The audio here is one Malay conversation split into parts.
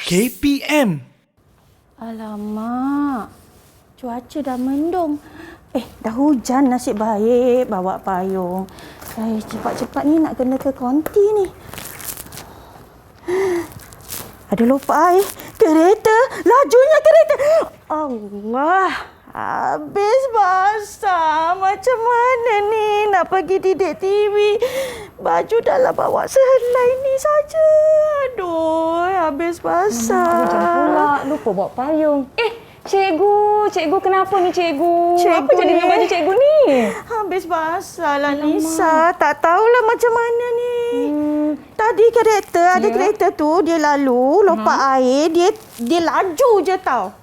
KPM. Alamak, cuaca dah mendung. Dah hujan, nasib baik bawa payung. Cepat-cepat ni nak kena ke konti ni. Ada lupa air. Kereta, lajunya kereta. Allah, habis basah. Macam mana ni nak pergi didik TV? Baju dah lah bawa sehelai ni saja. Aduh, habis basah. Hujan pula, lupa bawa payung. Cikgu kenapa ni cikgu? Apa jadi dengan baju cikgu ni? Habis basah lah Nisa. Tak tahulah macam mana ni. Tadi kereta, ada kereta tu dia lalu, lompat air, dia laju je tau.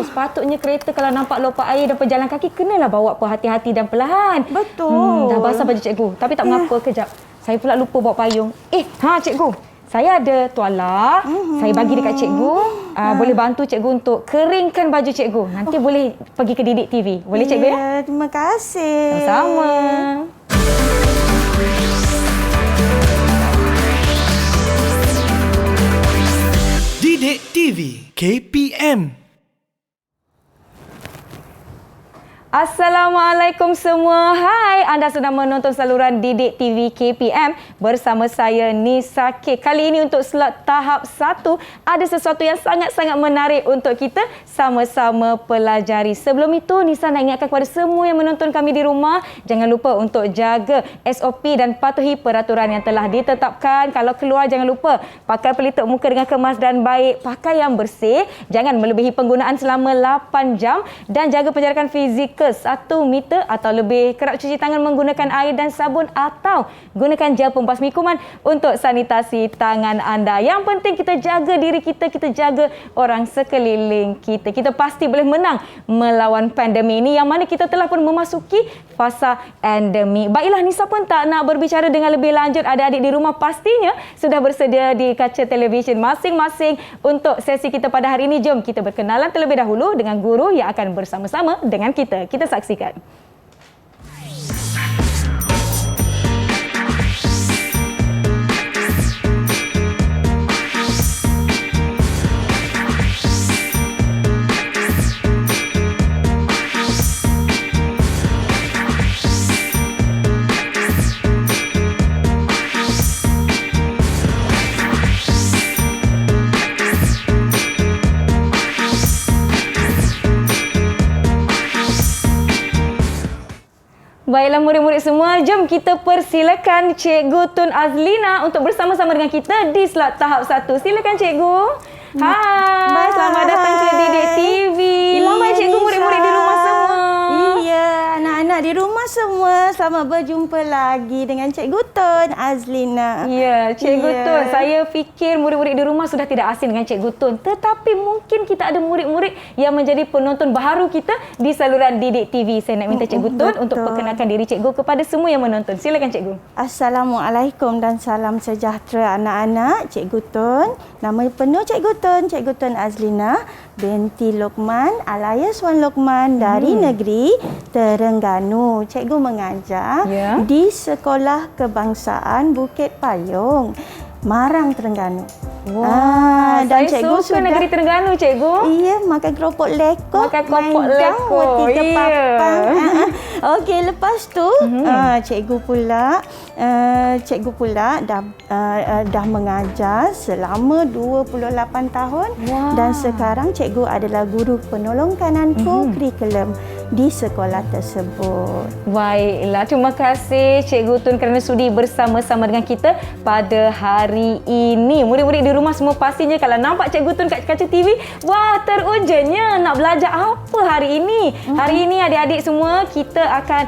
Sepatutnya kereta kalau nampak lompat air dan pejalan kaki kenalah bawa berhati-hati dan perlahan. Betul. Dah basah baju cikgu. Tapi tak mengapa, kejap. Saya pula lupa bawa payung. Cikgu. Saya ada tuala. Saya bagi dekat cikgu. Boleh bantu cikgu untuk keringkan baju cikgu. Nanti boleh pergi ke Didik TV. Boleh cikgu ya? Terima kasih. Sama-sama. Didik TV KPM. Assalamualaikum semua. Hai, anda sedang menonton saluran Didik TV KPM bersama saya Nisa K. Kali ini untuk slot tahap 1 ada sesuatu yang sangat-sangat menarik untuk kita sama-sama pelajari. Sebelum itu, Nisa nak ingatkan kepada semua yang menonton kami di rumah, jangan lupa untuk jaga SOP dan patuhi peraturan yang telah ditetapkan. Kalau keluar jangan lupa pakai pelitup muka dengan kemas dan baik, pakai yang bersih, jangan melebihi penggunaan selama 8 jam dan jaga penjarakan fizikal 1 meter atau lebih. Kerap cuci tangan menggunakan air dan sabun atau gunakan gel pembasmi kuman untuk sanitasi tangan anda. Yang penting kita jaga diri kita, kita jaga orang sekeliling kita. Kita pasti boleh menang melawan pandemik ini yang mana kita telah pun memasuki fasa endemik. Baiklah, Nisa pun tak nak berbicara dengan lebih lanjut. Adik-adik di rumah pastinya sudah bersedia di kaca televisyen masing-masing untuk sesi kita pada hari ini. Jom kita berkenalan terlebih dahulu dengan guru yang akan bersama-sama dengan kita. Kita saksikan. Baiklah murid-murid semua, jom kita persilakan Cikgu Tun Azlina untuk bersama-sama dengan kita di slot tahap 1. Silakan Cikgu. Hai, selamat datang ke Didik TV. Lambai Cikgu, murid-murid di rumah semua. Iya, anak-anak di rumah semua. Selamat berjumpa lagi dengan Cikgu Tun Azlina. Ya, Cikgu Tun, saya fikir murid-murid di rumah sudah tidak asing dengan Cikgu Tun. Tetapi mungkin kita ada murid-murid yang menjadi penonton baharu kita di saluran Didik TV. Saya nak minta Cikgu Tun untuk perkenalkan diri Cikgu kepada semua yang menonton. Silakan Cikgu. Assalamualaikum dan salam sejahtera anak-anak. Cikgu Tun, nama penuh Cikgu Tun Azlina binti Lokman alias Wan Lokman dari negeri Terengganu. Cikgu mengajar di Sekolah Kebangsaan Bukit Payung, Marang, Terengganu. Dan Cikgu suka negeri Terengganu, Cikgu. Iya, makan keropok lekor. Makan keropok lekor. Okey, lepas tu cikgu pula dah mengajar selama 28 tahun dan sekarang cikgu adalah guru penolong kanan kurikulum di sekolah tersebut. Baiklah, terima kasih Cikgu Tun kerana sudi bersama-sama dengan kita pada hari ini. Murid-murid di rumah semua pastinya kalau nampak Cikgu Tun kat kaca TV, wah, terujannya nak belajar apa hari ini. Hari ini adik-adik semua kita akan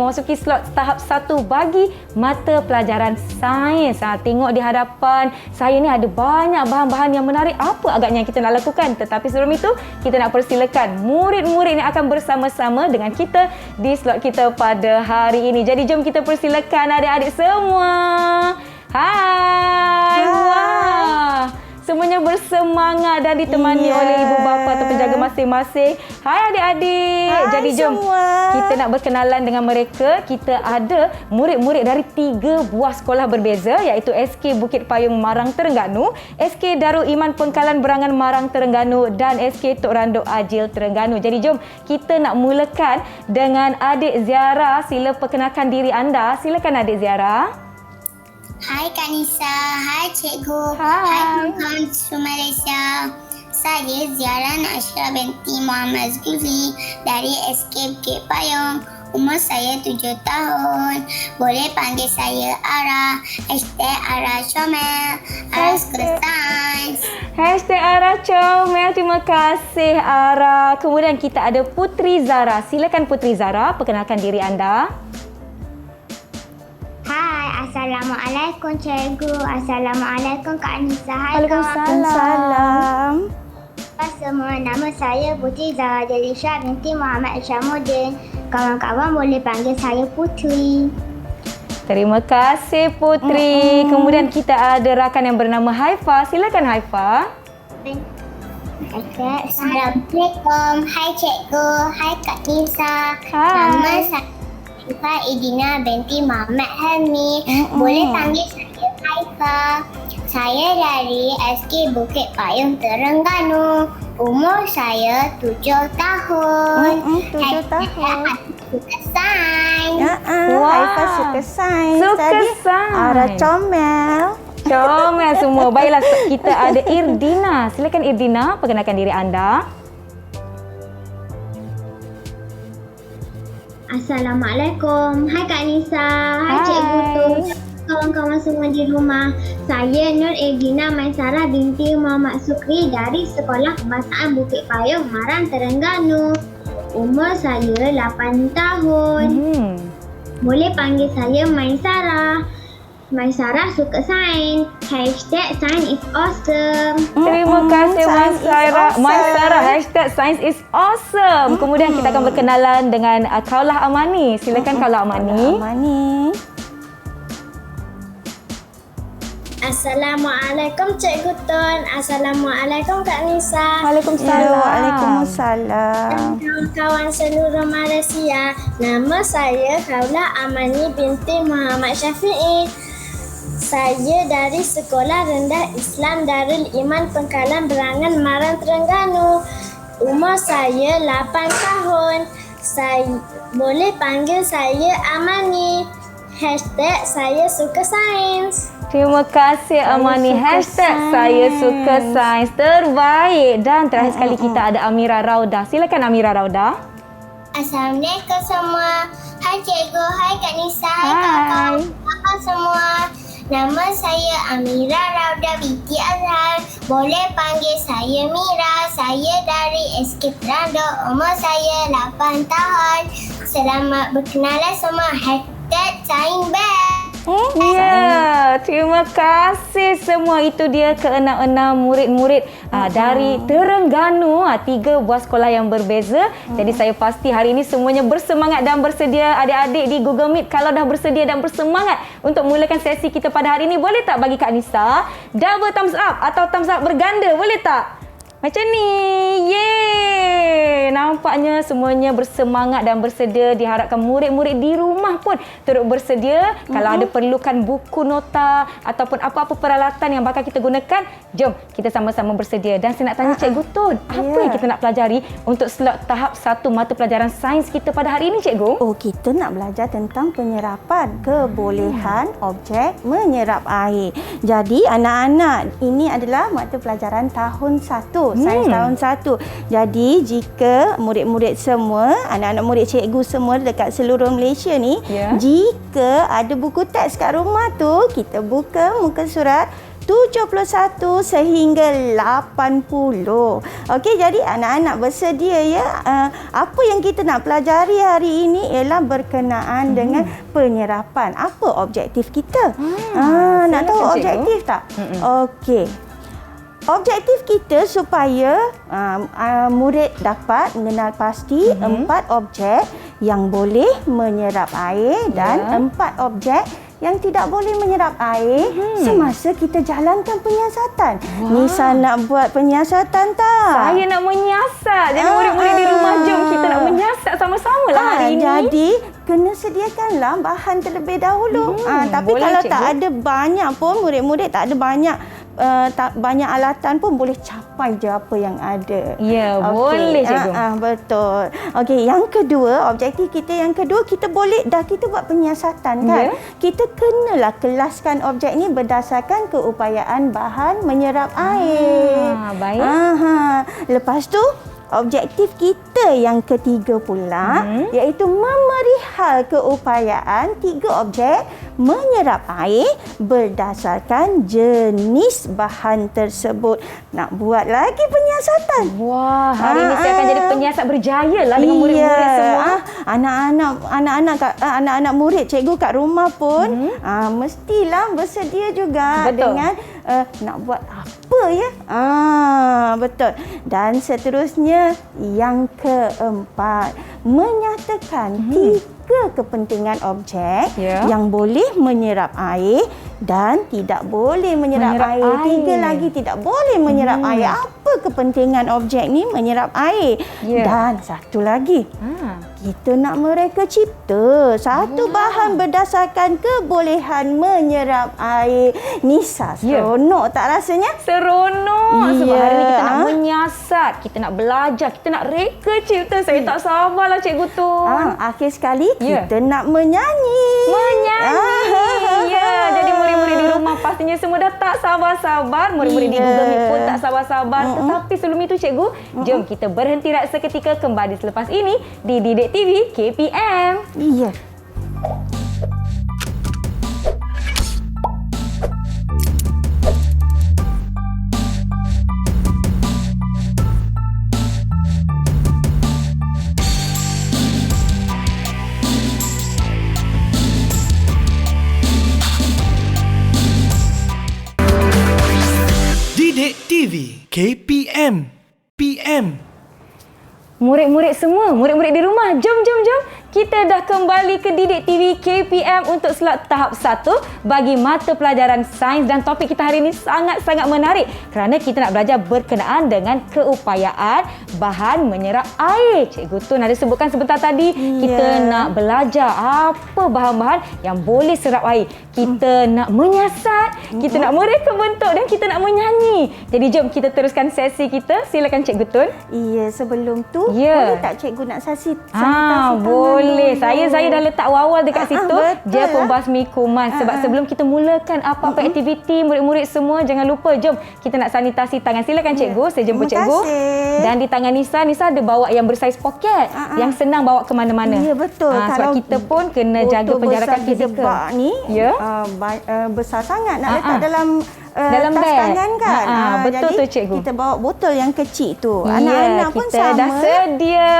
memasuki slot tahap 1 bagi mata pelajaran sains. Tengok di hadapan saya ni ada banyak bahan-bahan yang menarik. Apa agaknya yang kita nak lakukan? Tetapi sebelum itu, kita nak persilakan murid-murid yang akan bersama-sama dengan kita di slot kita pada hari ini. Jadi jom kita persilakan adik-adik semua. Hai. Wah. semuanya bersemangat dan ditemani oleh ibu bapa atau penjaga masing-masing. Hai adik-adik. Hai Jadi jom semua. kita nak berkenalan dengan mereka. Kita ada murid-murid dari 3 buah sekolah berbeza, iaitu SK Bukit Payung Marang Terengganu, SK Darul Iman Pengkalan Berangan Marang Terengganu dan SK Tok Randok Ajil Terengganu. Jadi jom kita nak mulakan dengan adik Ziara. Sila perkenalkan diri anda. Silakan adik Ziara. Hai Kak Nisa, hai Cikgu, Hai. kawan-kawan seluruh Malaysia. Saya Ziara Nasha binti Muhammad Zulfi dari SK Bukit Payung. Umur saya 7 tahun. Boleh panggil saya Ara. #Ara Comel. Ara Sekolah Sains. #Ara Comel. Terima kasih Ara. Kemudian kita ada Putri Zara. Silakan Putri Zara, perkenalkan diri anda. Hai, Assalamualaikum Cikgu. Assalamualaikum Kak Nisa. Hai Salam. semua, nama saya Putri Zara Delisha binti Muhammad Syamuddin. Kawan-kawan boleh panggil saya Putri. Terima kasih Putri. Kemudian kita ada rakan yang bernama Haifa. Silakan Haifa. Assalamualaikum. Hai Cikgu. Hai Kak Nisa. Hai. Nama saya Haifa Idina binti Muhammad Helmi. Boleh panggil saya Haifa. Saya dari SK Bukit Payung Terengganu. Umur saya 7 tahun. 7 tahun. Suka sains. Wah. Haifa suka sains. Suka Tadi sains. Ara Comel. Comel semua. Baiklah, kita ada Irdina. Silakan Irdina, perkenalkan diri anda. Assalamualaikum. Hai Kak Nisa. Hai Hai. Cikgu Tu. Kawan-kawan semua di rumah. Saya Nur Edina Maisarah binti Muhammad Sukri dari Sekolah Kebangsaan Bukit Payung, Marang Terengganu. Umur saya 8 tahun. Boleh panggil saya Maisarah. Maisarah suka sains. #Science is awesome. Terima kasih Science is Maisarah. awesome. Maisarah, #Science is awesome. Kemudian kita akan berkenalan dengan Kaulah Amani. Silakan Kaulah Amani. Amani. Assalamualaikum Cikgu Tun. Assalamualaikum Kak Nisa. Waalaikumsalam. Waalaikumsalam. Kawan-kawan seluruh Malaysia, nama saya Kaulah Amani binti Muhammad Syafi'i. Saya dari Sekolah Rendah Islam Darul Iman Pengkalan Berangan Marang Terengganu. Umur saya 8 tahun. Saya boleh panggil saya Amani. #Saya suka sains. Terima kasih Amani. #Saya suka sains. Terbaik. Dan terakhir sekali kita ada Amira Rauda. Silakan Amira Rauda. Assalamualaikum semua. Hai Cikgu, hai Kak Nisa, hai Hai. kawan-kawan semua. Nama saya Amira Rauda binti Azhar. Boleh panggil saya Mira. Saya dari SK Randok. Umur saya 8 tahun. Selamat berkenalan semua. #Sains Best. Ya, terima kasih semua. Itu dia ke-6 murid-murid dari Terengganu, 3 buah sekolah yang berbeza. Jadi saya pasti hari ini semuanya bersemangat dan bersedia. Adik-adik di Google Meet, kalau dah bersedia dan bersemangat untuk mulakan sesi kita pada hari ini, boleh tak bagi Kak Nisa double thumbs up atau thumbs up berganda, boleh tak? Macam ni. Yeay! Nampaknya semuanya bersemangat dan bersedia. Diharapkan murid-murid di rumah pun turut bersedia. Kalau ada perlukan buku nota ataupun apa-apa peralatan yang bakal kita gunakan, jom kita sama-sama bersedia. Dan saya nak tanya Cikgu Tun, apa yang kita nak pelajari untuk slot tahap 1 mata pelajaran sains kita pada hari ini, Cikgu? Oh, kita nak belajar tentang penyerapan kebolehan objek menyerap air. Jadi, anak-anak, ini adalah mata pelajaran tahun 1, sains tahun 1. Jadi, jika murid-murid semua, anak-anak murid cikgu semua dekat seluruh Malaysia ni, jika ada buku teks kat rumah tu, kita buka muka surat 71 sehingga 80. Okey, jadi anak-anak bersedia ya. Apa yang kita nak pelajari hari ini ialah berkenaan dengan penyerapan. Apa objektif kita? Nak tahu objektif tak? Okey. Objektif kita supaya murid dapat mengenal pasti 4 objek yang boleh menyerap air dan 4 objek yang tidak boleh menyerap air semasa kita jalankan penyiasatan. Nisa nak buat penyiasatan tak? Saya nak menyiasat. Jadi murid-murid di rumah, jom kita nak menyiasat sama-sama lah hari ini. Jadi kena sediakanlah bahan terlebih dahulu. Tapi boleh, kalau cikgu. tak ada banyak pun, murid-murid tak ada banyak alatan pun boleh capai je apa yang ada. Ya, boleh, cikgu. Betul. Okey, yang kedua, objektif kita yang kedua, kita buat penyiasatan kan. Ya. Kita kenalah kelaskan objek ni berdasarkan keupayaan bahan menyerap air. Baik. Lepas tu objektif kita yang ketiga pula iaitu memerihal keupayaan 3 objek menyerap air berdasarkan jenis bahan tersebut. Nak buat lagi penyiasatan. Wah, hari ini saya akan jadi penyiasat berjaya lah dengan murid-murid semua. Anak-anak murid cikgu kat rumah pun mestilah bersedia juga. Betul. Dengan nak buat apa ya. Betul. Dan seterusnya yang keempat, menyatakan 3 kepentingan objek yang boleh menyerap air dan tidak boleh menyerap air. 3 lagi tidak boleh menyerap air. Apa kepentingan objek ni menyerap air? Dan satu lagi, kita nak mereka cipta satu bahan berdasarkan kebolehan menyerap air. Nisa, seronok tak rasanya? Seronok. Sebab hari ni kita nak menyiasat, kita nak belajar, kita nak reka cipta. Saya tak sabarlah Cikgu Tun. Akhir sekali kita nak menyanyi. Ya, jadi murid-murid di rumah pastinya semua dah tak sabar-sabar. Murid-murid di Google Meet pun tak sabar-sabar. Tetapi sebelum itu Cikgu, jom kita berhenti rehat seketika, kembali selepas ini di Didik TV KPM. Ya. Didik TV KPM PM. Murid-murid semua, murid-murid di rumah, jom. Kita dah kembali ke Didik TV KPM untuk slot tahap 1 bagi mata pelajaran sains, dan topik kita hari ini sangat-sangat menarik kerana kita nak belajar berkenaan dengan keupayaan bahan menyerap air. Cikgu Tun ada sebutkan sebentar tadi, kita nak belajar apa bahan-bahan yang boleh serap air. Kita nak menyiasat, kita nak mereka bentuk dan kita nak menyanyi. Jadi jom kita teruskan sesi kita. Silakan Cikgu Tun. Ya, sebelum tu boleh tak cikgu nak sanitasi boleh. Saya dah letak awal dekat situ. betul. Dia pembasmi kuman. Sebab sebelum kita mulakan apa-apa aktiviti, murid-murid semua jangan lupa jom kita nak sanitasi tangan. Silakan cikgu, saya jemput Terima cikgu. kasih. Dan di tangan Nisa ada bawa yang bersaiz poket yang senang bawa ke mana-mana. Ya, betul. Sebab Kalau kita pun kena jaga penjarakan fizikal. Botol ni besar sangat nak letak dalam tas beg. tangan kan. Betul jadi tu cikgu. kita bawa botol yang kecil tu. Anak-anak pun kita sama. dah sedia.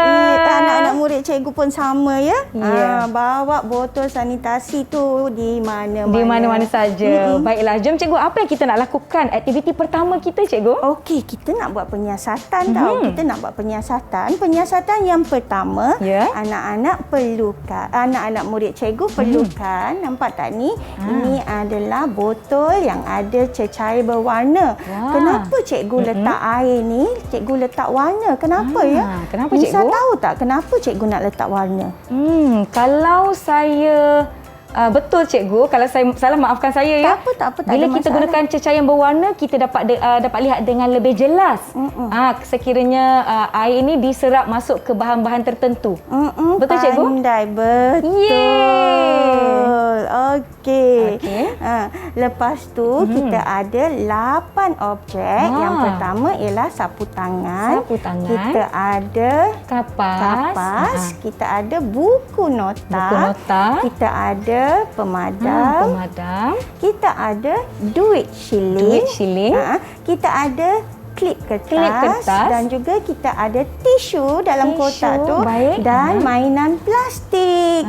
Anak-anak murid cikgu pun sama ya. Ya. Bawa botol sanitasi tu di mana-mana. Di mana-mana saja. Baiklah, jom cikgu, apa yang kita nak lakukan? Aktiviti pertama kita cikgu. Okey, kita nak buat penyiasatan tau. Kita nak buat penyiasatan. Penyiasatan yang pertama, anak-anak perlukan, anak-anak murid cikgu perlukan, nampak tak ni? Ini adalah botol yang ada cecair berwarna. Kenapa cikgu letak air ni? Cikgu letak warna. Kenapa ya? Kenapa Nisa cikgu? tahu tak kenapa cikgu nak letak warna? Kalau saya betul cikgu, kalau saya salah maafkan saya ya. Tak apa, Bila ada kita masalah. gunakan cecair yang berwarna, kita dapat lihat dengan lebih jelas. Sekiranya air ini diserap masuk ke bahan-bahan tertentu. Betul cikgu? Pandai, betul. Okey. Lepas tu kita ada 8 objek. Yang pertama ialah sapu tangan. Kita ada kapas. Kita ada buku nota. Kita ada pemadam. Kita ada duit shilling. Kita ada klip kertas dan juga kita ada tisu dalam kotak tu. Baik. Dan mainan plastik.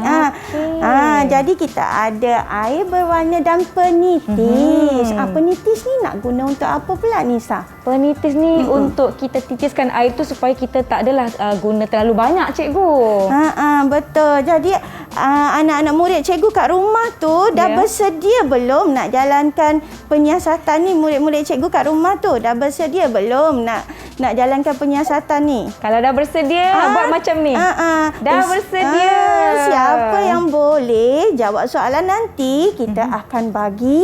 Jadi kita ada air berwarna dan penitis. Penitis ni nak guna untuk apa pula Nisa? Penitis ni untuk kita titiskan air tu supaya kita tak adalah guna terlalu banyak, cikgu. Betul. Jadi anak-anak murid cikgu kat rumah tu dah bersedia belum nak jalankan penyiasatan ni? Murid-murid cikgu kat rumah tu dah bersedia belum nak jalankan penyiasatan ni? Kalau dah bersedia, buat macam ni. Dah bersedia. Siapa yang boleh jawab soalan nanti, kita akan bagi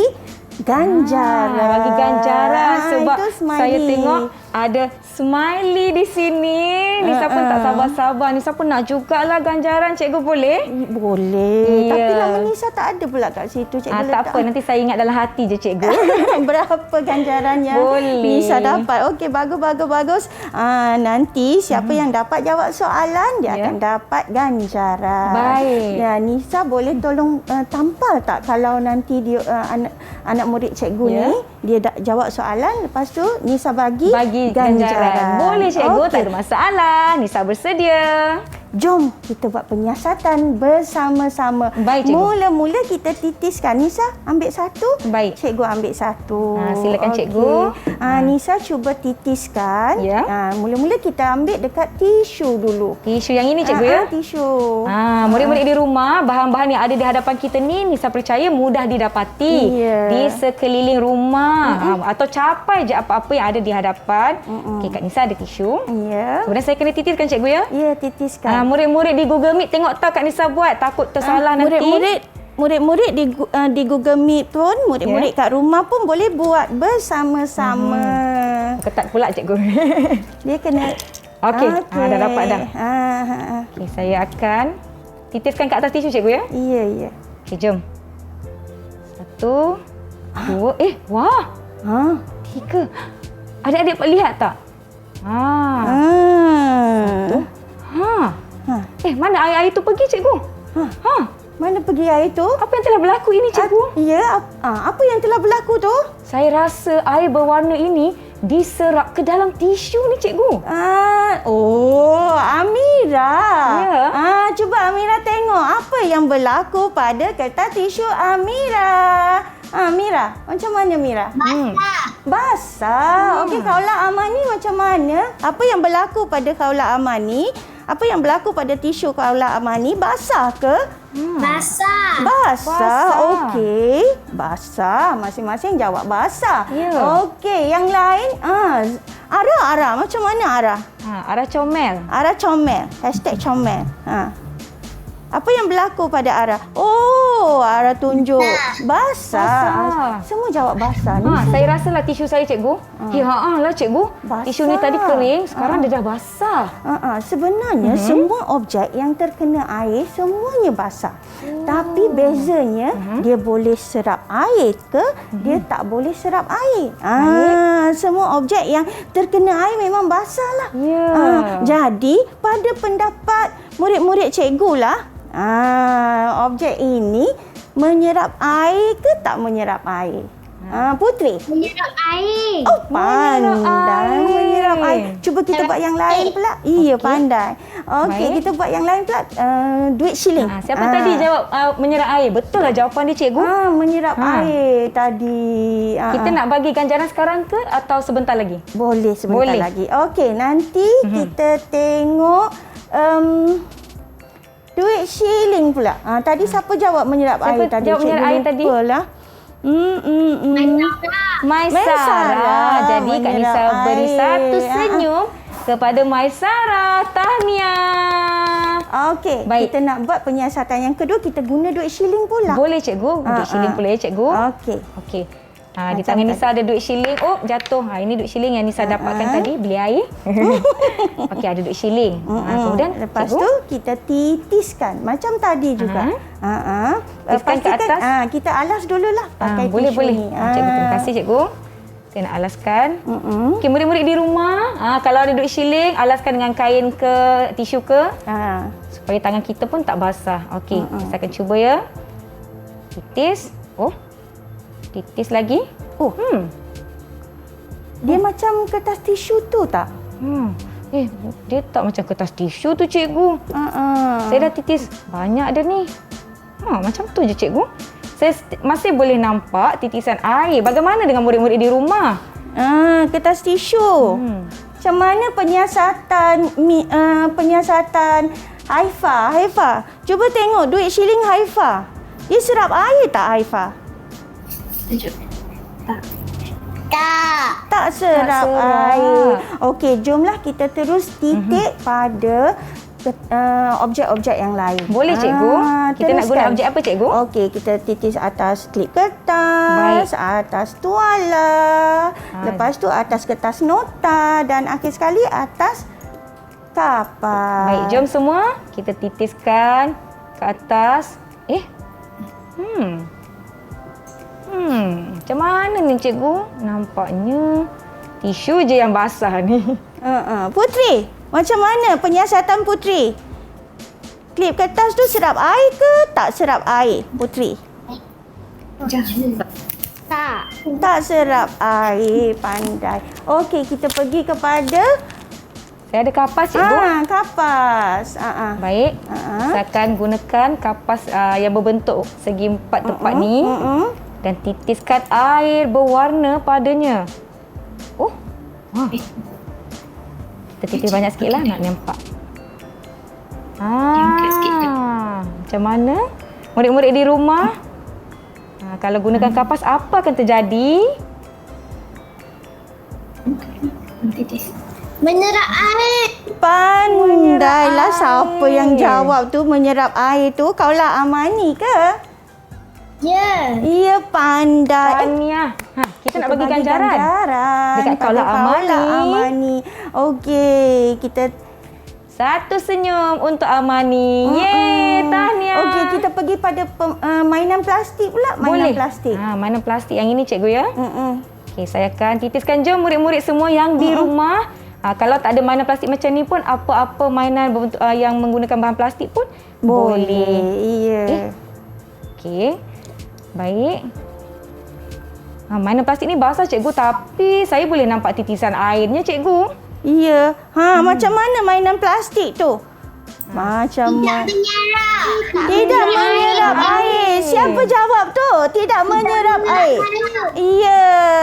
ganjaran. Bagi ganjaran sebab itu smiley. Saya tengok ada smiley di sini. Nisa pun tak sabar-sabar. Nisa pun nak jugalah ganjaran. Cikgu boleh? Boleh. Ya. Tapi nama Nisa tak ada pula kat situ. Cikgu Tak apa, nanti saya ingat dalam hati je, cikgu. Berapa ganjaran yang Boleh. Nisa dapat? Okey, bagus. Nanti siapa yang dapat jawab soalan, dia akan dapat ganjaran. Baik. Ya, Nisa boleh tolong tampal tak kalau nanti dia anak murid cikgu ni dia jawab soalan, lepas tu Nisa bagi ganjaran. Boleh, cikgu. Okey. Tak ada masalah. Nisa bersedia. Jom kita buat penyiasatan bersama-sama. Baik, cikgu. Mula-mula kita titiskan. Nisa ambil satu. Baik. Cikgu ambil satu. Silakan, cikgu. Nisa cuba titiskan. Ya. Mula-mula kita ambil dekat tisu dulu. Tisu yang ini, cikgu, ya? Tisu. Murid-murid di rumah, bahan-bahan yang ada di hadapan kita ni, Nisa percaya mudah didapati di sekeliling rumah. Atau capai je apa-apa yang ada di hadapan. Okey, kat Nisa ada tisu. Ya. Kemudian saya kena titiskan, cikgu, ya? Ya, titiskan. Murid-murid di Google Meet tengok tak Kak Nisa buat, takut tersalah nanti. Murid-murid di Google Meet pun, murid-murid kat rumah pun boleh buat bersama-sama. Ketat pula, cikgu. Dia kena. Okey, dah dapat dah. Okey, saya akan titiskan kat atas tisu, cikgu, ya? Ya. Okey, jom. 1, 2, wah. 3. Adik-adik lihat tak? Mana air-air tu pergi, cikgu? Mana pergi air tu? Apa yang telah berlaku ini, cikgu? Apa yang telah berlaku tu? Saya rasa air berwarna ini diserap ke dalam tisu ni, cikgu. Amira. Ya. Cuba Amira tengok apa yang berlaku pada kertas tisu Amira. Mira, macam mana Mira? Basah. Okey, Kaula Amani macam mana? Apa yang berlaku pada Kaula Amani? Apa yang berlaku pada tisu Kaula Amani? Basah ke? Basah. Okey. Basah. Masing-masing jawab basah. Ya. Okey, yang lain? Ara. Macam mana Ara? Ara comel. Ara comel. #comel. Apa yang berlaku pada Ara? Ara tunjuk. Basah. Semua jawab basah ni. Saya rasalah tisu saya, cikgu. Lah, cikgu. Basah. Tisu ni tadi kering, sekarang dia dah basah. Sebenarnya semua objek yang terkena air semuanya basah. Tapi bezanya dia boleh serap air ke dia tak boleh serap air. Semua objek yang terkena air memang basah lah. Jadi pada pendapat murid-murid cikgu lah, objek ini menyerap air ke tak menyerap air? Putri? Menyerap air. Pandai menyerap air. Cuba kita buat yang lain pula. Iya, pandai. Okey, kita buat yang lain pula. Duit shilling. Siapa tadi jawab menyerap air? Betul lah jawapan dia, cikgu. Menyerap air tadi. Kita nak bagi ganjaran sekarang ke atau sebentar lagi? Boleh sebentar lagi. Okey, nanti kita tengok duit shilling pula. Tadi siapa jawab menyerap air tadi? Jawab menyerap air tadi? Maisara. Jadi Kak Nisa beri satu senyum kepada Maisara. Tahniah. Okey, kita nak buat penyiasatan yang kedua, kita guna duit shilling pula. Boleh, cikgu. Duit shilling pula ya, cikgu. Okey. Di tangan Nisa ada duit shilling. Jatuh. Ini duit shilling yang Nisa dapatkan tadi. Beli air. Okey, ada duit shilling. Kemudian lepas tu kita titiskan. Macam tadi juga. Titiskan ke atas. Kita alas dululah pakai boleh, tisu ni. Cikgu, terima kasih, cikgu. Saya nak alaskan. Okey, murid-murid di rumah, kalau ada duit shilling, alaskan dengan kain ke tisu ke. Supaya tangan kita pun tak basah. Okey, saya akan cuba ya. Titis. Titis lagi. Dia macam kertas tisu tu tak? Dia tak macam kertas tisu tu, cikgu. Saya dah titis banyak dah ni. Macam tu je cikgu. Saya masih boleh nampak titisan air. Bagaimana dengan murid-murid di rumah? Kertas tisu. Macam mana penyiasatan Haifa? Cuba tengok duit shilling Haifa. Dia serap air tak Haifa? Tak serap air. Okey, jomlah kita terus titik pada objek-objek yang lain. Boleh cikgu. Kita nak guna objek apa cikgu? Okey, kita titis atas klip kertas, atas tuala, lepas tu atas kertas nota dan akhir sekali atas kapas. Baik, jom semua kita titiskan ke atas. Macam mana ni cikgu? Nampaknya tisu je yang basah ni. Putri, macam mana penyiasatan Putri? Klip kertas tu serap air ke tak serap air, Putri? Tak serap air, pandai. Okey, kita pergi kepada Saya ada kapas cikgu. kapas. Baik. Saya akan gunakan kapas yang berbentuk segi empat tepat ni dan titiskan air berwarna padanya. Kita titis banyak sikit lah nak nampak. Macam mana? Murid-murid di rumah, kalau gunakan kapas, apa akan terjadi? Menyerap air. Pandailah siapa yang jawab tu menyerap air tu. Kaulah Amani ke? Ya. Ia pandai. Tahniah. Kita nak bagi ganjaran. Dekat pada Kaulah Amani. Okey, kita Satu senyum untuk Amani. Yeay, tahniah. Okey, kita pergi pada mainan plastik pula. Mainan plastik. Mainan plastik yang ini cikgu ya. Okey, saya akan titiskan. Jom murid-murid semua yang di rumah. Kalau tak ada mainan plastik macam ni pun, apa-apa mainan berbentuk, yang menggunakan bahan plastik pun boleh. Iya. Okey. Baik. Mainan plastik ni basah cikgu, tapi saya boleh nampak titisan airnya cikgu. Iya. Macam mana mainan plastik tu? Macam mana? Tidak menyerap air. Siapa jawab tu? Tidak menyerap air. Iya,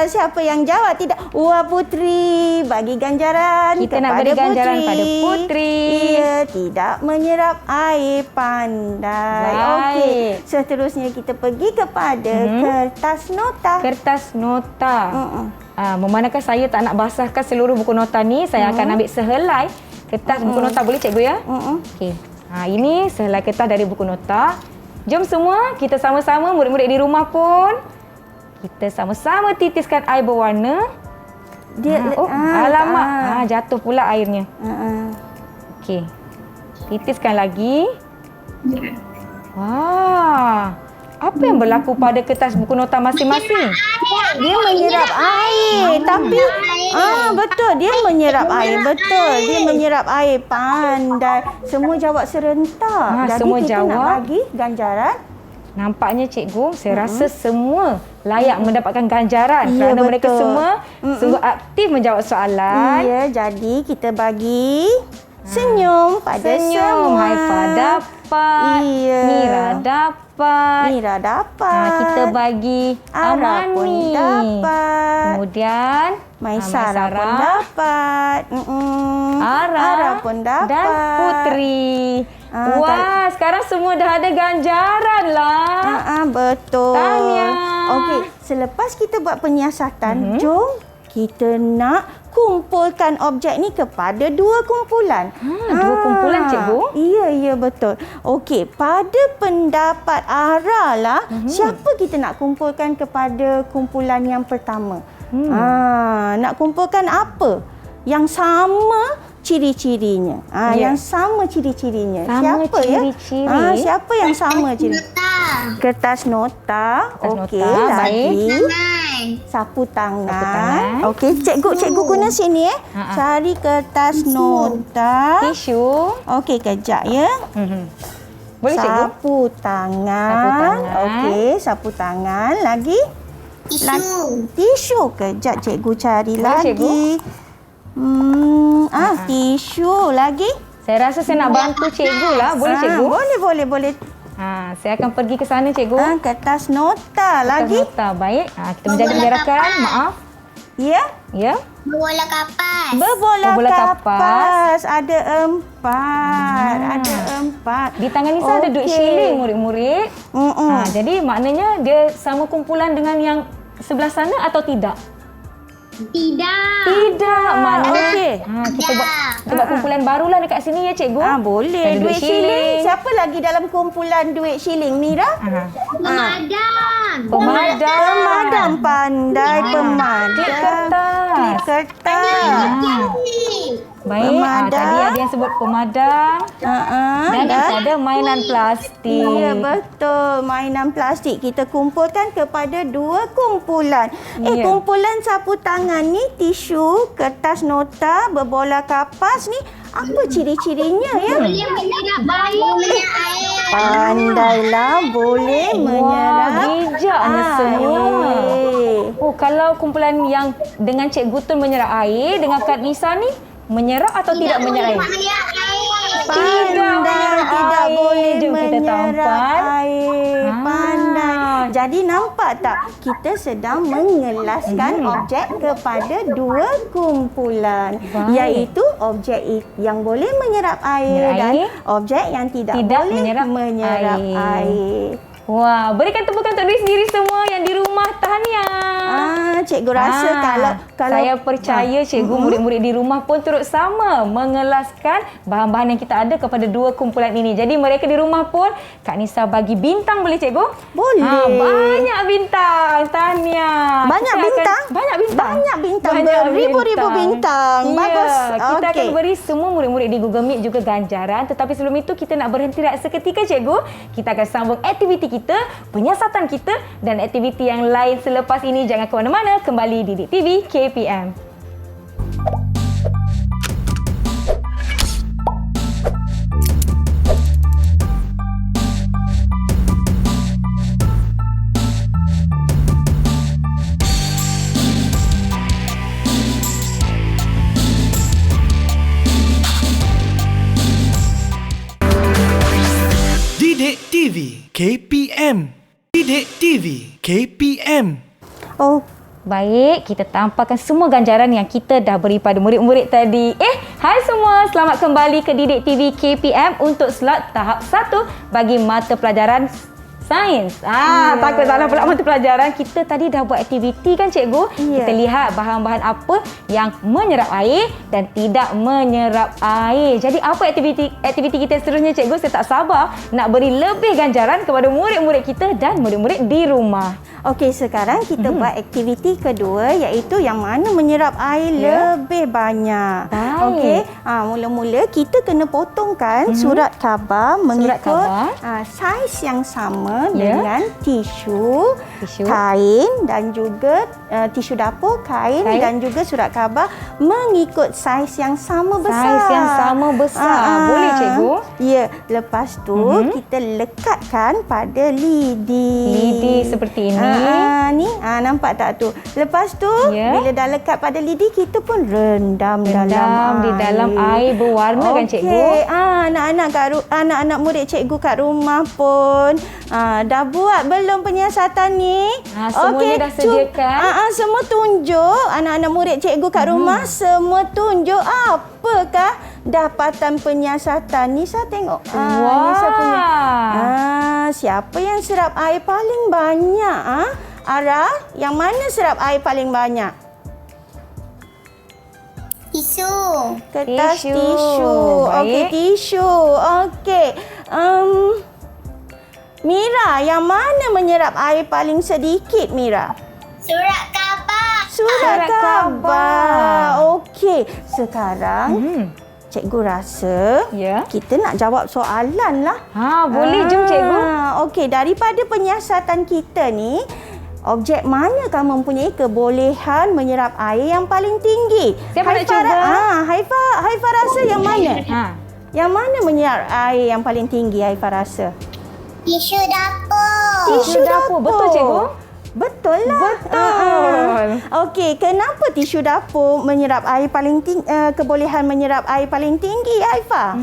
siapa yang jawab? Tidak. Wah, Putri, bagi ganjaran Kita kepada nak beri ganjaran Putri. pada Putri. Iya, tidak menyerap air, pandai. Baik. Okey, seterusnya kita pergi kepada kertas nota. Kertas nota. Memandangkan saya tak nak basahkan seluruh buku nota ni, saya akan ambil sehelai kertas buku nota. Boleh cikgu ya? Okey. Ini sehelai kertas dari buku nota. Jom semua kita sama-sama, murid-murid di rumah pun, kita sama-sama titiskan air berwarna. Alamak, jatuh pula airnya. Okey. Titiskan lagi. Wah. Apa yang berlaku pada kertas buku nota masing-masing? Dia menyerap air. Tapi betul, dia menyerap air. Betul, dia menyerap air. Pandai. Semua jawab serentak. Jadi semua kita jawab. nak bagi ganjaran. Nampaknya cikgu, saya rasa semua layak mendapatkan ganjaran kerana betul. mereka semua sungguh aktif menjawab soalan. Ya, jadi kita bagi senyum pada Senyum. semua. Haifa dapat. Iya. Mira dapat. Mira dapat. Kita bagi Ara pun Amani. dapat. Kemudian Maisara pun dapat. Ara pun dapat. Dan Putri. Wah, sekarang semua dah ada ganjaran lah. Betul. Tahniah. Okey, selepas kita buat penyiasatan, jom kita nak kumpulkan objek ni kepada dua kumpulan. Dua kumpulan cikgu? Ya, betul. Okey, pada pendapat Ara lah, siapa kita nak kumpulkan kepada kumpulan yang pertama? Nak kumpulkan apa? Yang sama ciri-cirinya. Yang sama ciri-cirinya. Sama Siapa ciri-ciri? ya? Siapa yang sama ciri? Kertas nota. Okey, lagi. Sapu tangan. Okey, cikgu guna sini Cari kertas nota. Tisu. Okey, kejap ya. Boleh cikgu? Sapu tangan. Sapu tangan. Okey, sapu tangan. Lagi? Tisu. Kejap cikgu cari Boleh, lagi. cikgu? Tisu lagi. Saya rasa saya nak bantu cikgu lah. Boleh cikgu? Boleh. Saya akan pergi ke sana, cikgu. Kertas nota lagi. Nota. Baik. Kita menjaga jarakan. Maaf. Ya. Ya. Berbola kapas. Berbola Berbola kapas. Ada 4. Ada 4. Di tangan Nisa ada duit shilling, murid-murid. Jadi maknanya dia sama kumpulan dengan yang sebelah sana atau tidak? Tidak. Tidak. Maknanya Okey. kita buat kumpulan barulah dekat sini ya, cikgu. Boleh. Ada Duit shilling. Siapa lagi dalam kumpulan duit shilling, Mira? Pemadam. Pemadam. Pandai pemadam. Klik kertas. Klik kertas. Baik. Pemadam. Tadi ada yang sebut pemadam. Dan kita ada mainan plastik. Ya, betul. Mainan plastik kita kumpulkan kepada 2 kumpulan. Ya. Kumpulan sapu tangan ni, tisu, kertas nota, berbola kapas ni, apa ciri-cirinya ya? Boleh menyerap air. Pandailah boleh menyerap. Bijaknya semua. Boleh. Kalau kumpulan yang dengan Cikgu Tun menyerap air, dengan Kak Nisa ni menyerap atau tidak menyerap air? Menyerap air. Pandai tidak boleh Jom kita menyerap tampal. air. Pandai. Jadi nampak tak? Kita sedang mengelaskan objek kepada 2 kumpulan. Baik. Iaitu objek yang boleh menyerap air Menyerap dan air. objek yang tidak boleh menyerap air. Wah, berikan tepukan untuk diri sendiri semua yang di rumah. Tahniah. Cikgu rasa kalau saya percaya cikgu murid-murid di rumah pun turut sama mengelaskan bahan-bahan yang kita ada kepada 2 kumpulan ini. Jadi mereka di rumah pun Kak Nisa bagi bintang boleh cikgu? Boleh. Banyak bintang. Tahniah. Banyak bintang? Banyak bintang. Banyak bintang. Beribu-ribu bintang. Ya, Bagus. kita akan Okey. beri semua murid-murid di Google Meet juga ganjaran. Tetapi sebelum itu kita nak berhenti rehat seketika cikgu. Kita akan sambung aktiviti kita, penyiasatan kita dan aktiviti yang lain selepas ini. Jangan ke mana-mana, kembali Didik TV KPM. Didik TV KPM. Didik TV KPM. Oh, Baik, kita tampakkan semua ganjaran yang kita dah beri pada murid-murid tadi. Hai semua, selamat kembali ke Didik TV KPM untuk slot tahap 1 bagi mata pelajaran sains. Takut salah pula mata pelajaran. Kita tadi dah buat aktiviti kan cikgu? Ya. Kita lihat bahan-bahan apa yang menyerap air dan tidak menyerap air. Jadi apa aktiviti kita seterusnya cikgu? Saya tak sabar nak beri lebih ganjaran kepada murid-murid kita dan murid-murid di rumah. okey, sekarang kita buat aktiviti kedua iaitu yang mana menyerap air lebih banyak. Baik. Okey, mula-mula kita kena potongkan surat khabar mengikut khabar. saiz yang sama dengan tisu, Tisu. kain dan juga tisu dapur, kain dan juga surat khabar mengikut saiz yang sama besar. Saiz yang sama besar. Boleh cikgu? Ya, lepas tu kita lekatkan pada lidi. Lidi seperti ini. Ni nampak tak tu? Lepas tu bila dah lekat pada lidi kita pun rendam di dalam air berwarna kan cikgu? Anak-anak murid cikgu kat rumah pun dah buat belum penyiasatan ni? Semuanya dah sediakan. Semua tunjuk anak-anak murid cikgu kat rumah, semua tunjuk apakah dapatan penyiasatan. Nisa tengok. Nisa punya. Siapa yang serap air paling banyak? Ara, yang mana serap air paling banyak? Tisu. Kertas Tisu. tisu. Okey, Baik. tisu. Okey. Mira, yang mana menyerap air paling sedikit, Mira? Surat khabar. Surat Surat khabar. Okey, sekarang cikgu rasa kita nak jawab soalan lah. Boleh, jom cikgu. Okey, daripada penyiasatan kita ni, objek mana kamu mempunyai kebolehan menyerap air yang paling tinggi? Siapa nak cuba? Haifa rasa yang mana? Yang mana menyerap air yang paling tinggi, Haifa rasa? Tisu dapur. Tisu dapur. Betul cikgu? Betul lah. Betul. Okey, kenapa tisu dapur menyerap air paling tinggi, kebolehan menyerap air paling tinggi, Haifa?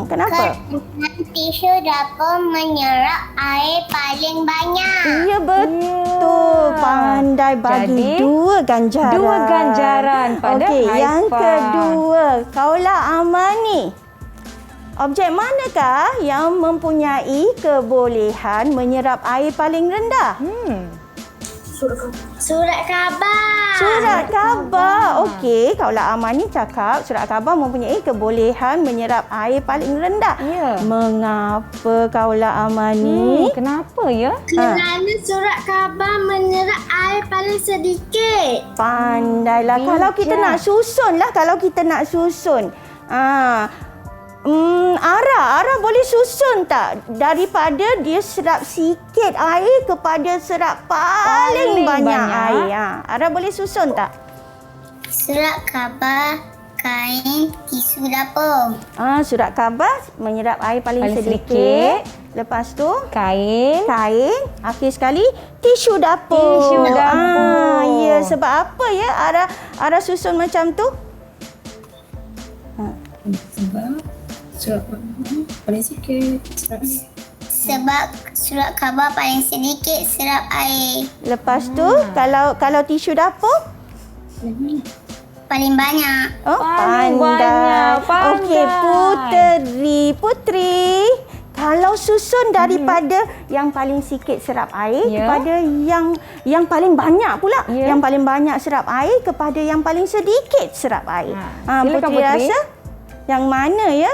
Kenapa? Tisu dapur menyerap air paling banyak. Ya, betul. Pandai bagi Jadi, 2 ganjaran. 2 ganjaran pada Okey, Haifah. yang kedua, Kaulah Amani. Objek manakah yang mempunyai kebolehan menyerap air paling rendah? Surat khabar. Surat khabar. Okey, Kaulah Amani cakap surat khabar mempunyai kebolehan menyerap air paling rendah. Ya. Mengapa Kaulah Amani? Kenapa ya? Kerana surat khabar menyerap air paling sedikit. Pandailah. Kalau kita Bijak. nak susun lah. Kalau kita nak susun. Ara boleh susun tak? Daripada dia serap sikit air kepada serap paling banyak air. Ara boleh susun tak? Surat khabar, kain, tisu dapur. Surat khabar menyerap air paling Paling sedikit. Lepas tu Kain. kain, akhir sekali tisu dapur. Tisu dapur. Ya, sebab apa ya Ara susun macam tu? Sebab surat khabar paling sikit Sebab surat khabar paling sedikit serap air. Lepas tu kalau tisu dapur? Paling banyak. Oh, Paling pandai. banyak, pandai. Okey, Putri. Kalau susun daripada yang paling sikit serap air Ya. kepada yang paling banyak pula. Ya. Yang paling banyak serap air kepada yang paling sedikit serap air. Silakan, Putri Putri. rasa yang mana ya?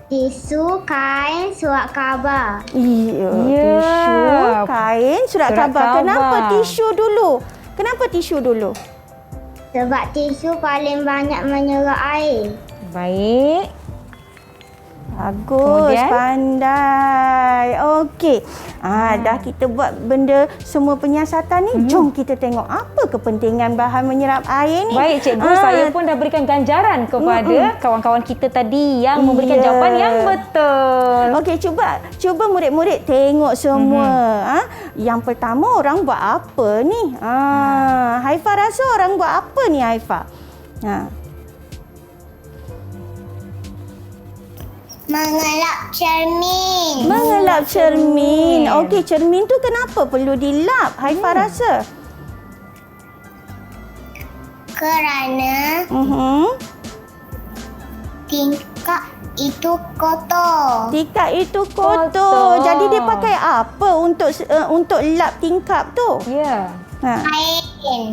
Tisu, kain, surat khabar. Ya, Ya. tisu, kain, surat Surat khabar. khabar. Kenapa tisu dulu? Kenapa tisu dulu? Sebab tisu paling banyak menyerap air. Baik. Bagus, Kemudian? pandai. Okey. Dah kita buat benda semua penyiasatan ni. Jom kita tengok apa kepentingan bahan menyerap air ni. Baik, cikgu, saya pun dah berikan ganjaran kepada kawan-kawan kita tadi yang memberikan Ya. jawapan yang betul. Okey, cuba murid-murid tengok semua. Yang pertama orang buat apa ni? Haifah rasa orang buat apa ni Haifah? Mengelap cermin. Mengelap cermin. Okey, cermin tu kenapa perlu dilap? Haifah rasa? Kerana tingkap itu kotor. Tingkap itu kotor. Kotor. Jadi dia pakai apa untuk lap tingkap tu? Ya. Kain.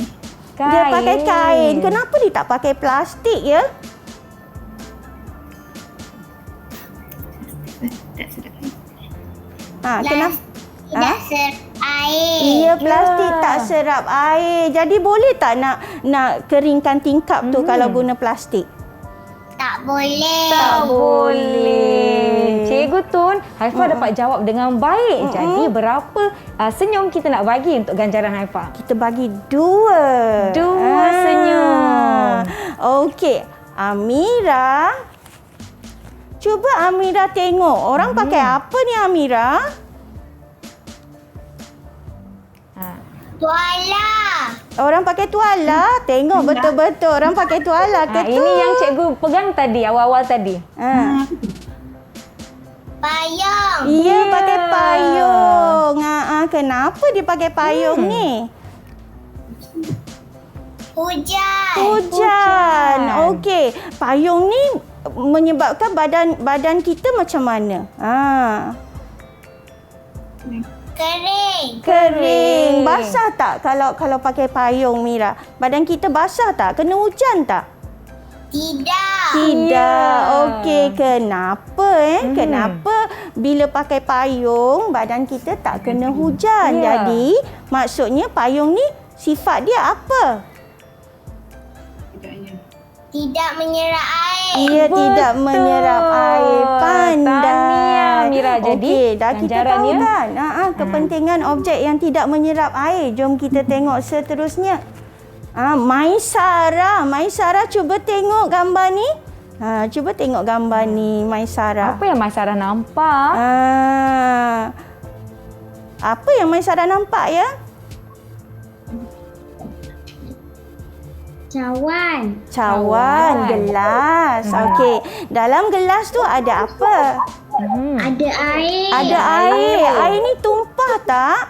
Dia pakai kain. Kenapa dia tak pakai plastik ya? Kenapa? Tidak serap air. Iya, plastik tak serap air. Jadi boleh tak nak keringkan tingkap tu kalau guna plastik? Tak boleh. Tak boleh. Cikgu Tun, Haifah dapat jawab dengan baik. Jadi berapa senyum kita nak bagi untuk ganjaran Haifah? Kita bagi 2. 2 senyum. Okey, Amira. Cuba Amira tengok. Orang pakai apa ni Amira? Tuala. Orang pakai tuala. Tengok betul-betul orang pakai tuala ke tu? Ini yang cikgu pegang tadi, awal-awal tadi. Payung. Iya, pakai payung. Kenapa dia pakai payung ni? Hujan. Hujan. Okey, payung ni menyebabkan badan kita macam mana? Kering. Kering. Basah tak kalau pakai payung Mira? Badan kita basah tak? Kena hujan tak? Tidak. Tidak. Okey, kenapa Kenapa bila pakai payung badan kita tak kena hujan? Ya. Jadi, maksudnya payung ni sifat dia apa? Tidak menyerap air. Ia tidak menyerap air. Pandai. Tahniah, Mira. Jadi, okey, dah kita tahu ganjarannya? kan kepentingan objek yang tidak menyerap air. Jom kita tengok seterusnya. Maisara. Maisara, cuba tengok gambar ni. Cuba tengok gambar ni, Maisara. Apa yang Maisara nampak? Apa yang Maisara nampak ya? Cawan. Cawan, gelas. Okey, dalam gelas tu ada apa? Ada air. Ada air. Air ni tumpah tak?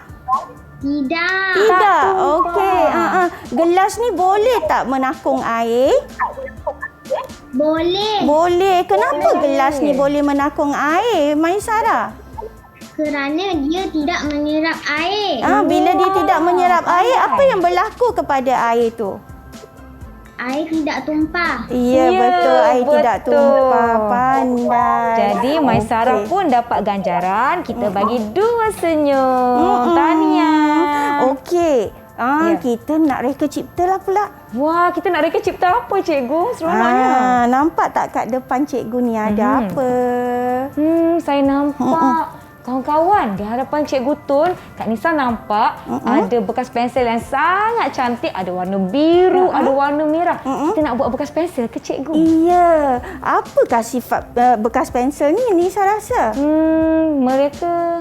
Tidak. Tidak. Okey. Gelas ni boleh tak menakung air? Boleh. Boleh. Kenapa gelas ni boleh menakung air, Maisara? Kerana dia tidak menyerap air. Bila dia tidak menyerap air, apa yang berlaku kepada air tu? Air tidak tumpah. Ya, betul. Air tidak tumpah. Pandai. Jadi Maisara pun dapat ganjaran. Kita bagi 2 senyum. Tahniah. Okey. Kita nak reka cipta lah pula. Wah, kita nak reka cipta apa cikgu? Seronoknya. Nampak tak kat depan cikgu ni ada apa? Saya nampak kawan-kawan di hadapan Cikgu Tun, Kak Nisa nampak ada bekas pensel yang sangat cantik. Ada warna biru, ada warna merah. Kita nak buat bekas pensel ke Cikgu? Iya. Apakah sifat bekas pensel ni, Nisa rasa? Mereka...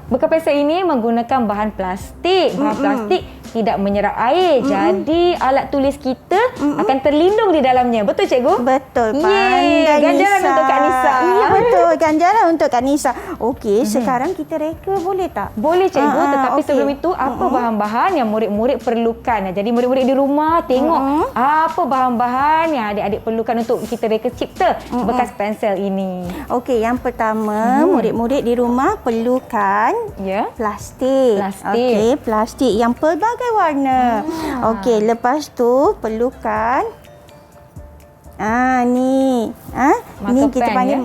bekas pensel ini menggunakan bahan plastik. Bahan plastik tidak menyerap air. Jadi alat tulis kita akan terlindung di dalamnya. Betul Cikgu? Betul. Yeay, Pandai ganjaran Nisa. untuk Kak Nisa. Iya betul. Ganjaran untuk Kak Nisa. Okey, sekarang kita reka boleh tak? Boleh Cikgu, tetapi okey. sebelum itu apa bahan-bahan yang murid-murid perlukan? Jadi murid-murid di rumah tengok apa bahan-bahan yang adik-adik perlukan untuk kita reka cipta bekas pensel ini. Okey, yang pertama murid-murid di rumah perlukan Ya. plastik. Plastik. Okey, plastik yang pelbagai warna. Okey, lepas tu perlukan ni. Ni Marker kita pen, panggil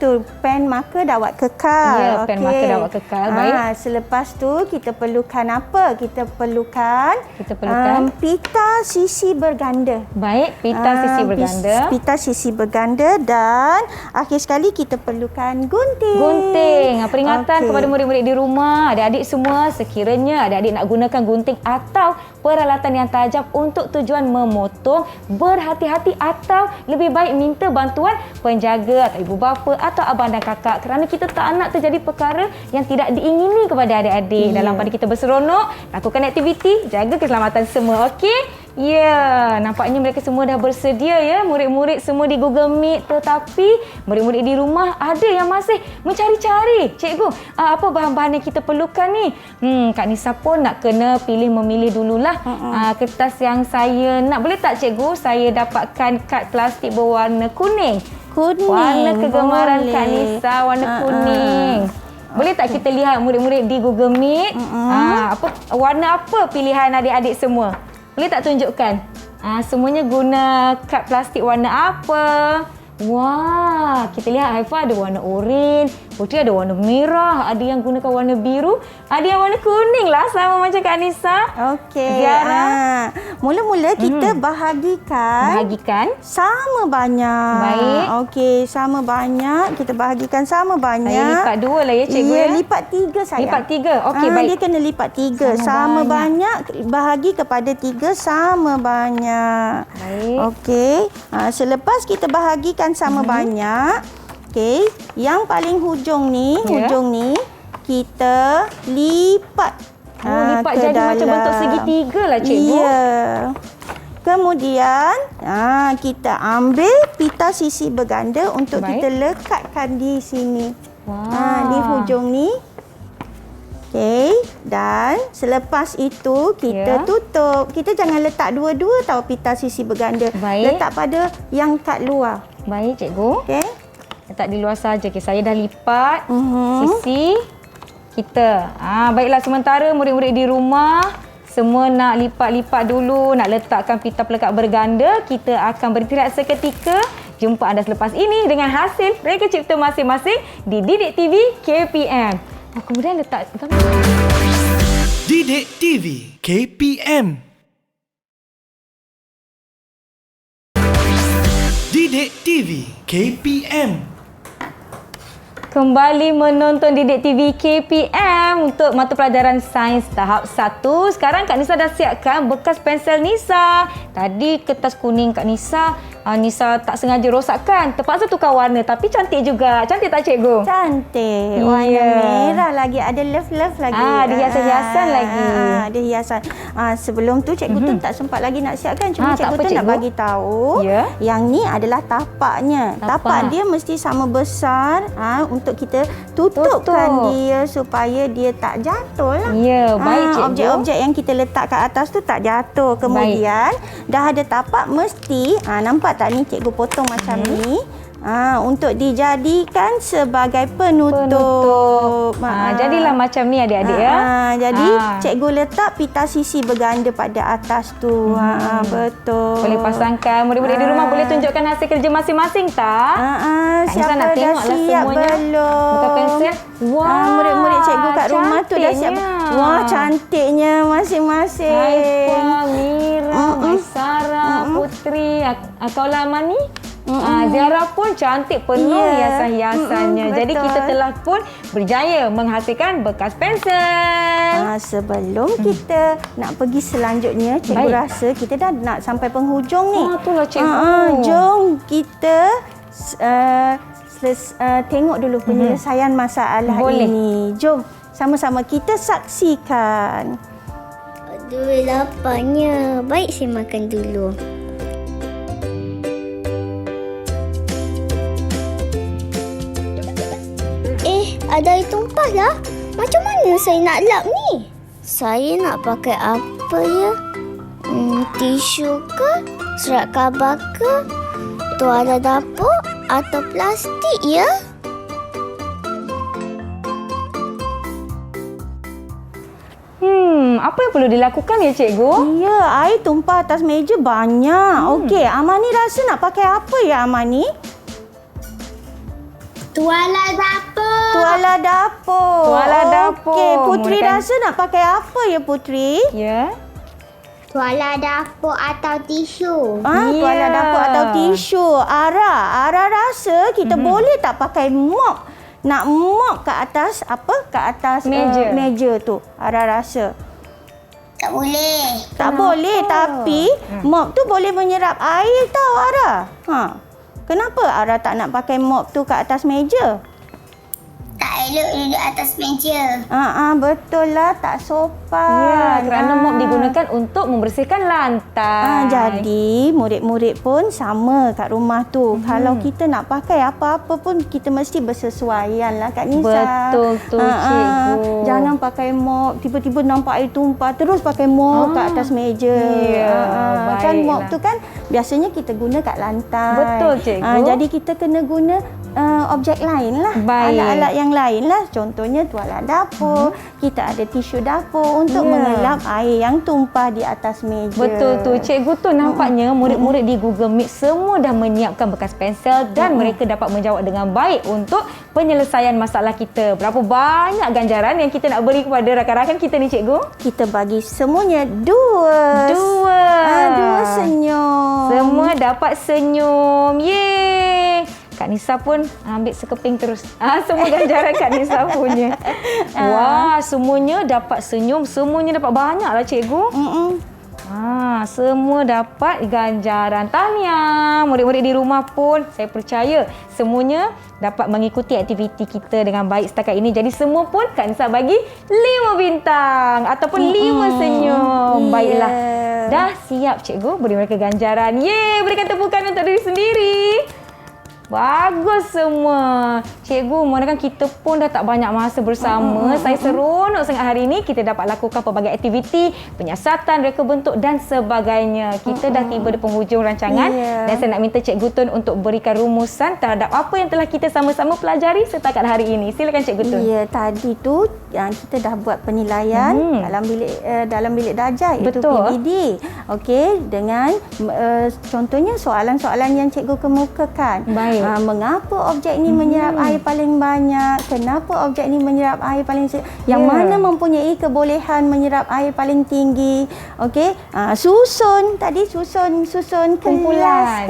tu pen marker dawat kekal. Ya, pen marker dawat kekal. Baik. Selepas tu kita perlukan apa? Kita perlukan pita sisi berganda. Baik, pita sisi berganda. Pita sisi berganda dan akhir sekali kita perlukan gunting. Gunting. Peringatan kepada murid-murid di rumah, adik-adik semua, sekiranya adik-adik nak gunakan gunting atau peralatan yang tajam untuk tujuan memotong, berhati-hati atau lebih baik minta bantuan penjaga atau ibu bapa atau abang dan kakak, kerana kita tak nak terjadi perkara yang tidak diingini kepada adik-adik. Dalam pada kita berseronok, lakukan aktiviti, jaga keselamatan semua. Okey? Ya, nampaknya mereka semua dah bersedia ya, murid-murid semua di Google Meet, tetapi murid-murid di rumah ada yang masih mencari-cari. Cikgu, apa bahan-bahan yang kita perlukan ni? Kak Nisa pun nak kena memilih dululah kertas yang saya nak. Boleh tak Cikgu, saya dapatkan kad plastik berwarna kuning? Warna kegemaran Kak Nisa, warna kuning. Boleh tak kita lihat murid-murid di Google Meet? Warna apa pilihan adik-adik semua? Boleh tak tunjukkan? Semuanya guna kad plastik warna apa? Wah, kita lihat Haifa ada warna oranye, Putri ada warna merah, ada yang gunakan warna biru, ada yang warna kuning lah, sama macam Kak Nisa. Okey. Mula-mula kita bahagikan sama banyak. Baik. Okey, sama banyak. Kita bahagikan sama banyak. Saya lipat 2 lah ya Cikgu. Ya, lipat 3 sayang. Lipat 3. Okey, baik. Dia kena lipat 3. Sama banyak. Bahagi kepada 3 sama banyak. Baik. Okey. Selepas kita bahagikan sama banyak, okey, yang paling hujung ni, kita lipat. Lipat jadi macam bentuk segitiga lah Cikgu. Ya. Kemudian, kita ambil pita sisi berganda untuk kita lekatkan di sini. Di hujung ni. Okey, dan selepas itu kita tutup. Kita jangan letak dua-dua tau pita sisi berganda. Baik. Letak pada yang kat luar. Baik Cikgu. Okey. Letak di luar saja. Okay, saya dah lipat sisi kita. Baiklah, sementara murid-murid di rumah semua nak lipat-lipat dulu, nak letakkan pita pelekat berganda, kita akan beristirahat seketika. Jumpa anda selepas ini dengan hasil reka cipta masing-masing di Didik TV KPM. Kemudian letak gambar. Didik TV KPM. Didik TV KPM. Kembali menonton Didik TV KPM untuk mata pelajaran Sains tahap 1. Sekarang Kak Nisa dah siapkan bekas pensel Nisa. Tadi kertas kuning Kak Nisa Nisa tak sengaja rosakkan. Terpaksa tukar warna tapi cantik juga. Cantik tak cikgu? Cantik. Warna merah lagi. Ada love-love lagi. Ada hiasan-hiasan lagi. Ada hiasan. Sebelum tu Cikgu Tun tak sempat lagi nak siapkan. Cuma tak Cikgu apa, Tun nak cikgu. bagi tahu. Ya. Yang ni adalah tapaknya. Tapak dia mesti sama besar untuk kita tutupkan dia supaya dia tak jatuh lah. Ya, baik cikgu. Objek-objek yang kita letak kat atas tu tak jatuh. Kemudian dah ada tapak mesti nampak tak ni cikgu potong macam ni. Untuk dijadikan sebagai penutup. Jadilah macam ni adik-adik ya. Jadi cikgu letak pita sisi berganda pada atas tu. Betul. Boleh pasangkan. Murid-murid di rumah boleh tunjukkan hasil kerja masing-masing tak? Kak Nisa Siapa nak dah tengoklah siap semuanya. belum? Buka pensel. Wah, murid-murid cikgu kat rumah tu dah siap. cantiknya. Wah, cantiknya masing-masing. Haifa, Mira, Maisara, Putri, Akaulah Amani. Ziarah pun cantik, penuh hiasan-hiasannya. Jadi betul. kita telah pun berjaya menghasilkan bekas pensel. Sebelum kita nak pergi selanjutnya, cikgu Baik. rasa kita dah nak sampai penghujung ni. Itulah cikgu. Jom kita tengok dulu penyelesaian masalah Boleh. ini. Jom sama-sama kita saksikan. Aduh, laparnya. Baik, saya makan dulu. Ada air tumpah lah. Macam mana saya nak lap ni? Saya nak pakai apa ya? Tisu ke? Surat khabar ke? Tuala dapur atau plastik ya? Apa yang perlu dilakukan ya cikgu? Ya, air tumpah atas meja banyak. Okey, Amani rasa nak pakai apa ya Amani? Tuala dapur. Tuala dapur. Tuala dapur. Okey, Putri Mulakan. rasa nak pakai apa ya Putri? Ya. Tuala dapur atau tisu. Tuala dapur atau tisu. Ara rasa kita boleh tak pakai mop? Nak mop ke atas apa? Ke atas Meja. meja tu. Ara rasa. Tak boleh. Tak boleh, tapi mop tu boleh menyerap air tau Ara. Kenapa Ara tak nak pakai mop tu kat atas meja? Tak elok duduk atas meja. Betul lah, tak sopan. Ya, kerana mop digunakan untuk membersihkan lantai. Jadi murid-murid pun sama kat rumah tu. Kalau kita nak pakai apa-apa pun kita mesti bersesuaian lah Kak Nisa. Betul tu, cikgu. Jangan pakai mop, tiba-tiba nampak air tumpah terus pakai mop kat atas meja. Kan mop baiklah. tu kan biasanya kita guna kat lantai. Betul, cikgu. Jadi kita kena guna objek lain lah. Baik. Alat-alat yang lain lah. Contohnya tuala dapur. Kita ada tisu dapur untuk mengelap air yang tumpah di atas meja. Betul tu. Cikgu tu nampaknya murid-murid di Google Meet semua dah menyiapkan bekas pensel dan mereka dapat menjawab dengan baik untuk penyelesaian masalah kita. Berapa banyak ganjaran yang kita nak beri kepada rakan-rakan kita ni cikgu? Kita bagi semuanya dua. Dua senyum. Semua dapat senyum. Yeay! Kak Nisa pun ambil sekeping terus. Semua ganjaran Kak Nisa punya. Wah, semuanya dapat senyum. Semuanya dapat banyak lah cikgu. Semua dapat ganjaran. Tahniah. Murid-murid di rumah pun saya percaya semuanya dapat mengikuti aktiviti kita dengan baik setakat ini. Jadi semua pun Kak Nisa bagi 5 bintang ataupun 5 senyum. Baiklah. Dah siap cikgu beri mereka ganjaran. Yeay, berikan tepukan untuk diri sendiri. Bagus semua. Cikgu, manakan kita pun dah tak banyak masa bersama. Saya seronok sangat hari ini kita dapat lakukan pelbagai aktiviti, penyiasatan, reka bentuk dan sebagainya. Kita dah tiba di penghujung rancangan dan saya nak minta Cikgu Tun untuk berikan rumusan terhadap apa yang telah kita sama-sama pelajari setakat hari ini. Silakan Cikgu Tun. Ya, tadi tu yang kita dah buat penilaian dalam bilik darjah iaitu Betul. PBD. Okey, dengan contohnya soalan-soalan yang cikgu kemukakan. Baik. Mengapa objek ini menyerap air paling banyak? Kenapa objek ini menyerap air paling yang mana mempunyai kebolehan menyerap air paling tinggi? Okey, susun Kumpulan.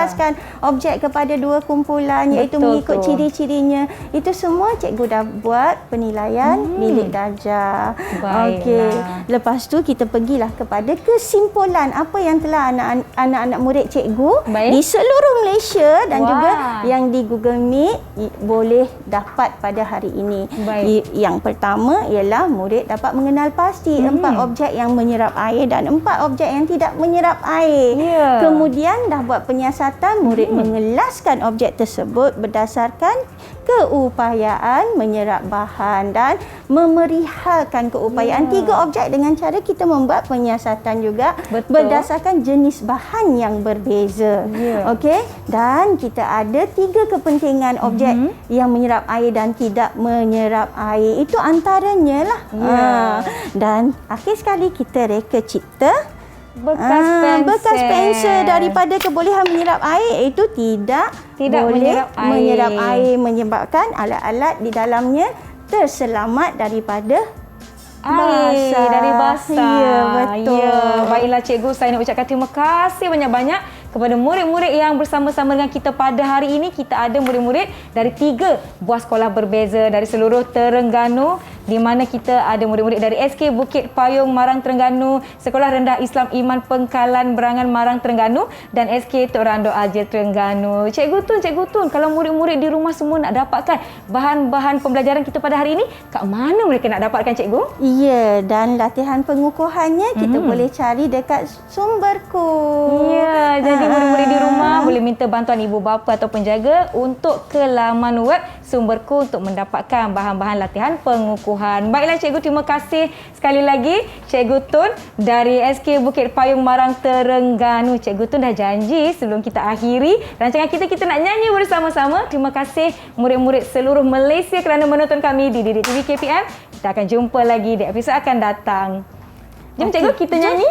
kelaskan objek kepada dua kumpulan iaitu Betul mengikut tu. ciri-cirinya. Itu semua cikgu dah buat penilaian penilaian bilik darjah. Baiklah. Okey. Lepas tu kita pergilah kepada kesimpulan apa yang telah anak-anak murid cikgu Baik. di seluruh Malaysia dan Wah. juga yang di Google Meet boleh dapat pada hari ini. Baik. Yang pertama ialah murid dapat mengenal pasti 4 objek yang menyerap air dan 4 objek yang tidak menyerap air. Ya. Kemudian dah buat penyiasatan, murid mengelaskan objek tersebut berdasarkan keupayaan menyerap bahan dan memerihalkan keupayaan 3 objek dengan cara kita membuat penyiasatan juga Betul. berdasarkan jenis bahan yang berbeza. Ya. Okey, dan kita ada 3 kepentingan objek yang menyerap air dan tidak menyerap air. Itu antaranya lah. Ya. Dan akhir sekali kita reka cipta Bekas pensel daripada kebolehan menyerap air itu tidak boleh menyerap air. menyebabkan alat-alat di dalamnya terselamat daripada Air dari basah. Ya, betul. Ya, baiklah cikgu, saya nak ucapkan terima kasih banyak-banyak kepada murid-murid yang bersama-sama dengan kita pada hari ini. Kita ada murid-murid dari 3 buah sekolah berbeza dari seluruh Terengganu, di mana kita ada murid-murid dari SK Bukit Payung Marang Terengganu, Sekolah Rendah Islam Iman Pengkalan Berangan Marang Terengganu dan SK Tok Rando Ajil Terengganu. Cikgu Tun, kalau murid-murid di rumah semua nak dapatkan bahan-bahan pembelajaran kita pada hari ini, kat mana mereka nak dapatkan cikgu? Ya, dan latihan pengukuhannya kita boleh cari dekat Sumberku. Ya, jadi murid-murid di rumah boleh minta bantuan ibu bapa atau penjaga untuk ke laman web Sumberku untuk mendapatkan bahan-bahan latihan pengukuhan. Baiklah cikgu, terima kasih sekali lagi Cikgu Tun dari SK Bukit Payung Marang Terengganu. Cikgu Tun dah janji sebelum kita akhiri rancangan kita nak nyanyi bersama-sama. Terima kasih murid-murid seluruh Malaysia kerana menonton kami di Didik TV KPM. Kita akan jumpa lagi di episod akan datang. Jom cikgu, kita nyanyi.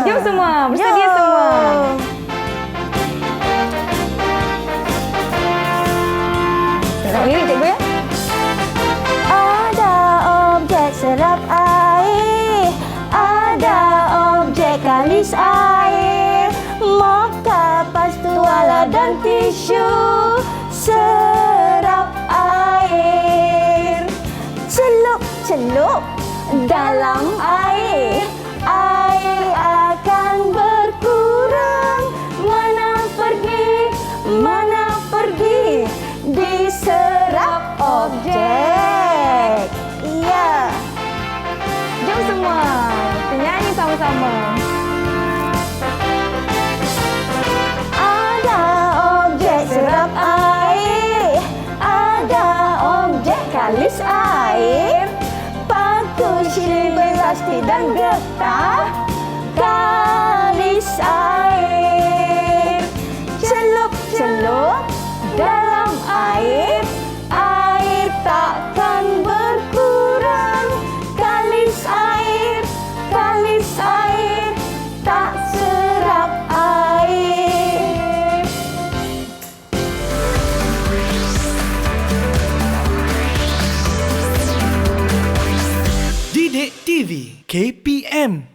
Jom semua, bersedia semua. Nak lirik cikgu ya? Ada objek serap air, ada objek kalis air, mop, kapas, tuala dan tisu serap air. Celup dalam air, air akan berkurang. Mana pergi diserap objek. Ya. Jom semua, kita nyanyi sama-sama. Ada objek serap air, ada objek kalis air, paku, sili, belasti dan getah kalis air. Celup dalam air, air takkan berkurang. Kalis air tak serap air. Didik TV KPM